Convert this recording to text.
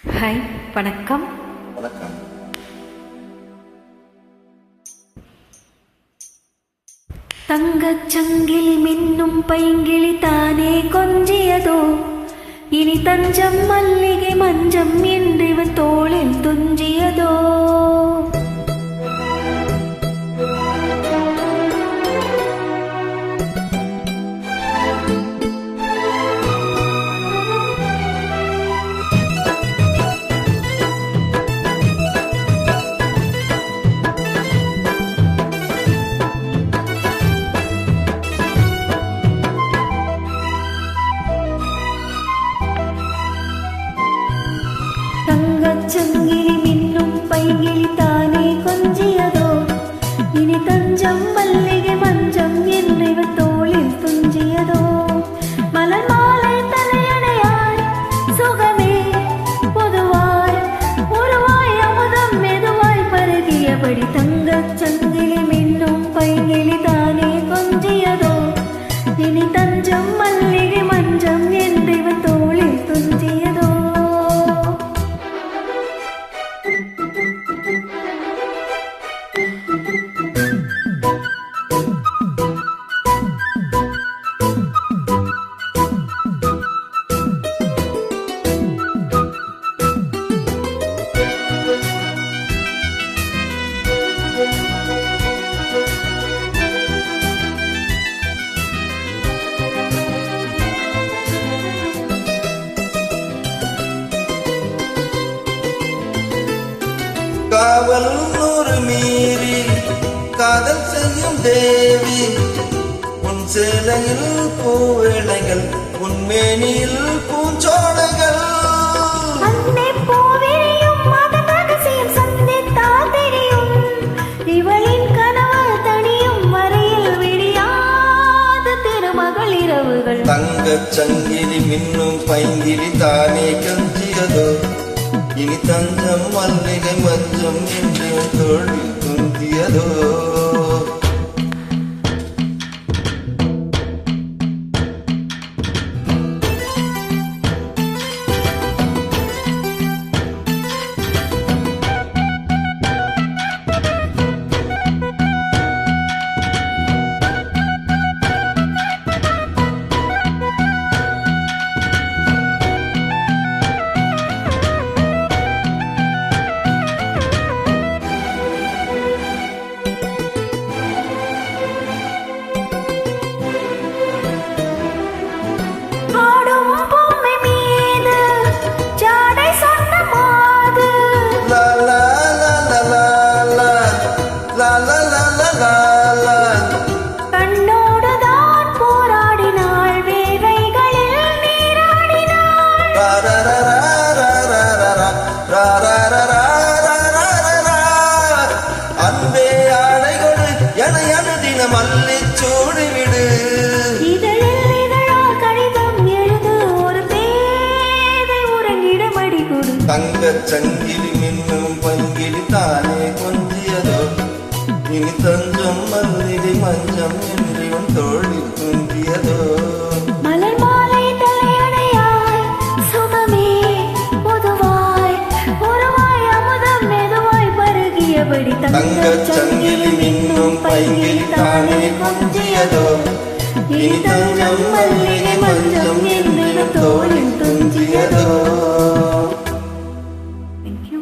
Hi, வணக்கம். வணக்கம். தங்கச் சங்கில் மின்னும் பைங்கிளி தானே கொஞ்சியதோ, இனி தஞ்சம் மல்லிகை மஞ்சம் என்றிவன் தோளில் துஞ்சியதோ. தங்கச்சங்கிலி மின்னும் பைங்கிளி தானே கொஞ்சியதோ, இனி தஞ்சம் மல்லிகை மஞ்சம் என்றிவன் தோளில் துஞ்சியதோ. மலர் மாலை தலையணையாய் சுகமே பொதுவாய் ஒருவாய் அமுதம் மெதுவாய் பருகியபடி தங்கச்சங்கிலி மின்னும் பைங்கிளி தானே கொஞ்சியதோ, இனி தஞ்சம் மல்லிகை மஞ்சம் என்றிவன் தோளில் துஞ்சியதோ. காவல் நூறு மீறி காதல் செய்யும் தேவி, உன் சேலையில் பூவேளைகள், உன் மேனியில் பூஞ்சோலைகள். அன்னை பூவிரியும் மதன் ரகசியம் சந்தித்தால் தெரியும், இவளின் கனவு தனியும் வரையில் விடியாத திருமகள் இரவுகள். தங்கச் சங்கிலி மின்னும் பைங்கிலி தானே கஞ்சியதோ, இனி தஞ்சம் மல்லிகை மஞ்சம் என்று தோழில் துந்தியதோ. கண்ணோடுதான் போராடினாள், வேர்வைகளில் நீராடினாள். அன்பே ஆடைகொடு என தினம் அள்ளி சூடிவிடு. இதழில் இதழால் கடிதம் எழுது, ஒரு பேதை உறங்கிடம் அடி கொடு. தங்கச் சங்கிலி மின்னும் பங்கிலி தானே கொஞ்சியதோ, இனி தஞ்சம் மல்லிகை மஞ்சம் என்றிவன் தோழில் துந்தியதோ. மலர் மாலை தலையணையாய் சுகமே பொதுவாய் ஒருவாய் அமுதம் மெதுவாய் பருகியபடி தங்கச் சங்கிலி மின்னும் பைங்கிலி தானே கொஞ்சியதோ, இனி தஞ்சம் மல்லிகை மஞ்சம் என்றிவன் தோழில் துந்தியதோ. Thank you.